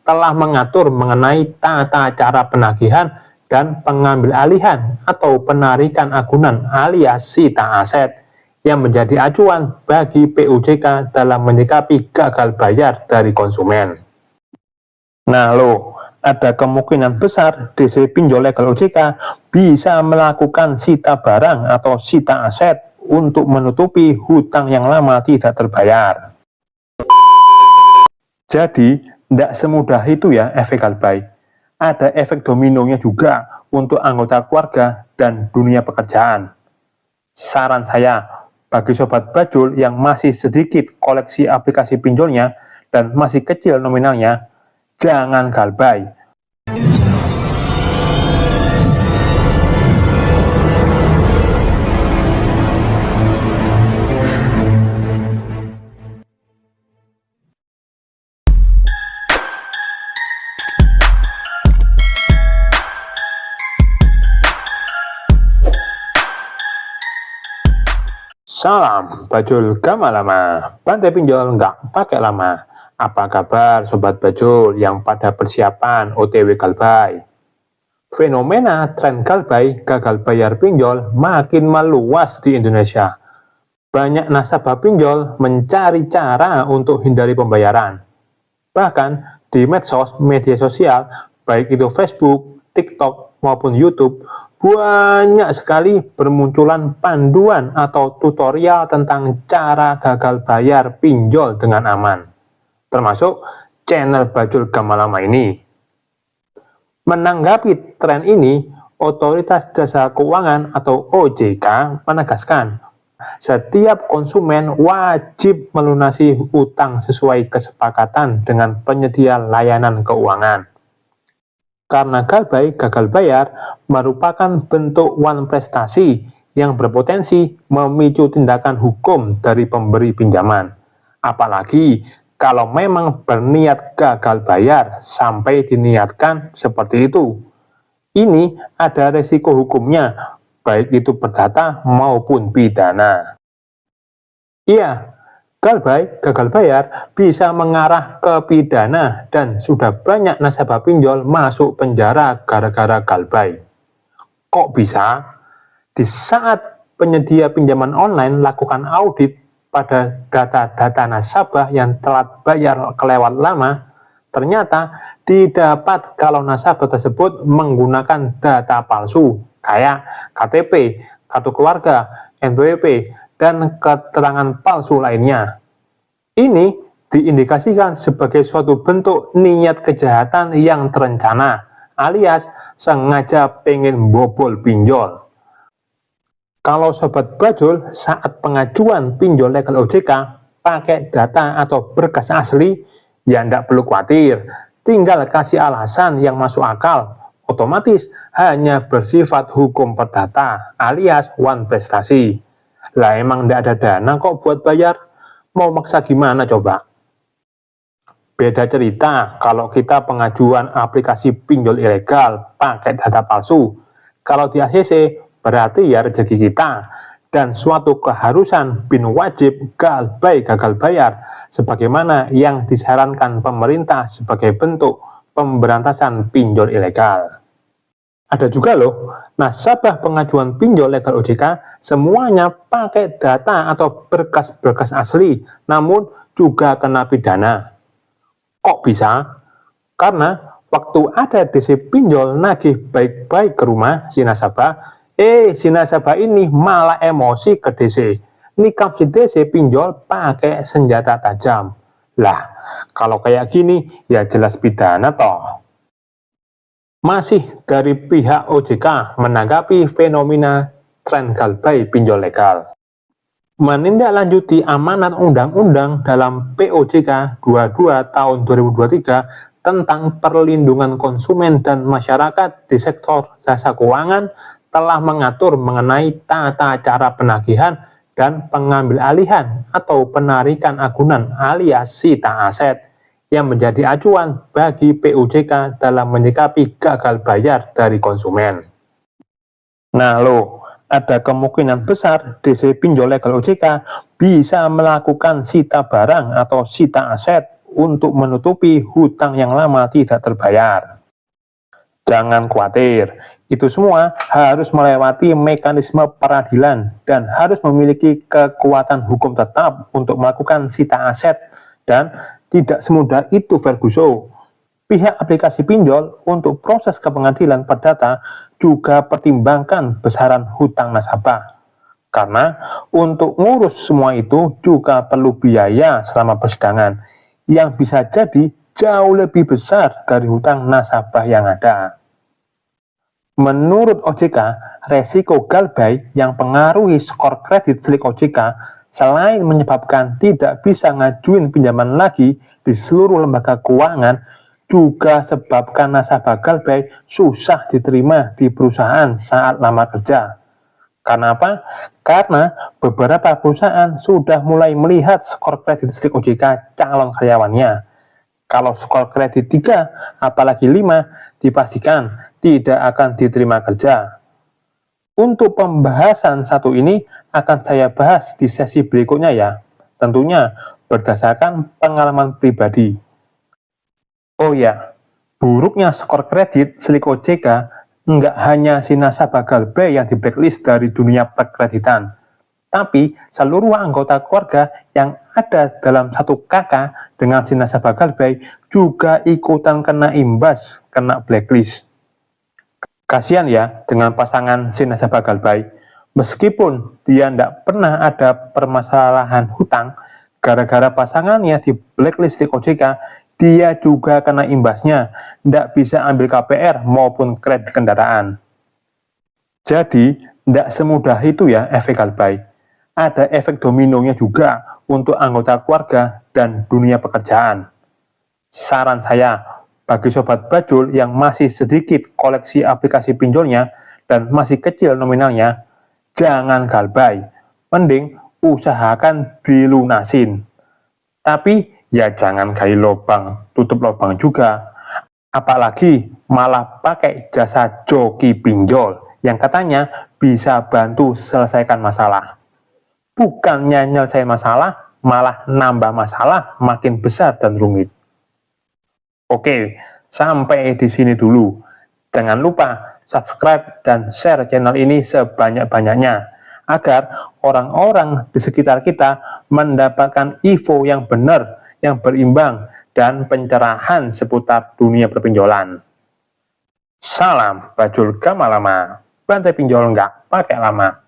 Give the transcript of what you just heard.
telah mengatur mengenai tata cara penagihan dan pengambil alihan atau penarikan agunan alias sita aset yang menjadi acuan bagi POJK dalam menyikapi gagal bayar dari konsumen. Nah loh, ada kemungkinan besar DC pinjol legal OJK bisa melakukan sita barang atau sita aset untuk menutupi hutang yang lama tidak terbayar. Jadi, tidak semudah itu ya efek galbay. Ada efek dominonya juga untuk anggota keluarga dan dunia pekerjaan. Saran saya, bagi sobat bajul yang masih sedikit koleksi aplikasi pinjolnya dan masih kecil nominalnya, jangan galbay. Salam bajul gama lama, bantai pinjol nggak pakai lama. Apa kabar sobat bajul yang pada persiapan OTW galbay? Fenomena tren galbay gagal bayar pinjol makin meluas di Indonesia. Banyak nasabah pinjol mencari cara untuk hindari pembayaran. Bahkan di medsos, media sosial, baik itu Facebook, TikTok maupun YouTube, banyak sekali bermunculan panduan atau tutorial tentang cara gagal bayar pinjol dengan aman, termasuk channel Bajul Gama Lama ini. Menanggapi tren ini, Otoritas Jasa Keuangan atau OJK menegaskan, setiap konsumen wajib melunasi utang sesuai kesepakatan dengan penyedia layanan keuangan. Karena galbay gagal bayar merupakan bentuk uang prestasi yang berpotensi memicu tindakan hukum dari pemberi pinjaman. Apalagi kalau memang berniat gagal bayar sampai diniatkan seperti itu. Ini ada resiko hukumnya, baik itu perdata maupun pidana. Iya, galbay gagal bayar bisa mengarah ke pidana dan sudah banyak nasabah pinjol masuk penjara gara-gara galbay. Kok bisa? Di saat penyedia pinjaman online lakukan audit pada data-data nasabah yang telat bayar kelewat lama, ternyata didapat kalau nasabah tersebut menggunakan data palsu kayak KTP, kartu keluarga, NPWP, dan keterangan palsu lainnya. Ini diindikasikan sebagai suatu bentuk niat kejahatan yang terencana, alias sengaja pengen bobol pinjol. Kalau sobat bajul saat pengajuan pinjol legal OJK pakai data atau berkas asli, ya tidak perlu khawatir, tinggal kasih alasan yang masuk akal, otomatis hanya bersifat hukum perdata, alias uang prestasi. Lah emang tidak ada dana kok buat bayar, mau maksa gimana coba? Beda cerita kalau kita pengajuan aplikasi pinjol ilegal pakai data palsu. Kalau di ACC berarti ya rezeki kita dan suatu keharusan bin wajib galbay gagal bayar sebagaimana yang disarankan pemerintah sebagai bentuk pemberantasan pinjol ilegal. Ada juga loh, nasabah pengajuan pinjol legal OJK semuanya pakai data atau berkas-berkas asli, namun juga kena pidana. Kok bisa? Karena waktu ada DC pinjol nagih baik-baik ke rumah si nasabah, si nasabah ini malah emosi ke DC. Nikam si DC pinjol pakai senjata tajam. Lah, kalau kayak gini ya jelas pidana toh. Masih dari pihak OJK menanggapi fenomena tren galbay pinjol legal. Menindaklanjuti amanat undang-undang dalam POJK 22 tahun 2023 tentang perlindungan konsumen dan masyarakat di sektor jasa keuangan telah mengatur mengenai tata cara penagihan dan pengambil alihan atau penarikan agunan alias sita aset yang menjadi acuan bagi POJK dalam menyikapi gagal bayar dari konsumen. Nah loh, ada kemungkinan besar DC pinjol legal OJK bisa melakukan sita barang atau sita aset untuk menutupi hutang yang lama tidak terbayar. Jangan khawatir, itu semua harus melewati mekanisme peradilan dan harus memiliki kekuatan hukum tetap untuk melakukan sita aset, dan tidak semudah itu Ferguson. Pihak aplikasi pinjol untuk proses ke pengadilan perdata juga pertimbangkan besaran hutang nasabah. Karena untuk ngurus semua itu juga perlu biaya selama persidangan yang bisa jadi jauh lebih besar dari hutang nasabah yang ada. Menurut OJK, resiko galbay yang pengaruhi skor kredit slik OJK selain menyebabkan tidak bisa ngajuin pinjaman lagi di seluruh lembaga keuangan, juga sebabkan nasabah galbay susah diterima di perusahaan saat lamar kerja. Karena apa? Karena beberapa perusahaan sudah mulai melihat skor kredit slik OJK calon karyawannya. Kalau skor kredit 3, apalagi 5, dipastikan tidak akan diterima kerja. Untuk pembahasan satu ini akan saya bahas di sesi berikutnya ya, tentunya berdasarkan pengalaman pribadi. Oh ya, buruknya skor kredit slik OJK nggak hanya si nasabah galbay yang di blacklist dari dunia perkreditan, tapi seluruh anggota keluarga yang ada dalam satu kakak dengan si nasabah galbay juga ikutan kena imbas, kena blacklist. Kasihan ya dengan pasangan si nasabah galbay, meskipun dia tidak pernah ada permasalahan hutang, gara-gara pasangannya di blacklist di OJK, dia juga kena imbasnya, tidak bisa ambil KPR maupun kredit kendaraan. Jadi, tidak semudah itu ya efek galbay. Ada efek dominonya juga untuk anggota keluarga dan dunia pekerjaan. Saran saya, bagi sobat bajul yang masih sedikit koleksi aplikasi pinjolnya dan masih kecil nominalnya, jangan galbay. Mending usahakan dilunasin. Tapi ya jangan gali lubang, tutup lubang juga. Apalagi malah pakai jasa joki pinjol yang katanya bisa bantu selesaikan masalah. Bukannya nyelesain masalah, malah nambah masalah makin besar dan rumit. Oke, sampai di sini dulu. Jangan lupa subscribe dan share channel ini sebanyak-banyaknya agar orang-orang di sekitar kita mendapatkan info yang benar, yang berimbang, dan pencerahan seputar dunia perpinjolan. Salam bajul gak lama, bantai pinjol nggak pakai lama.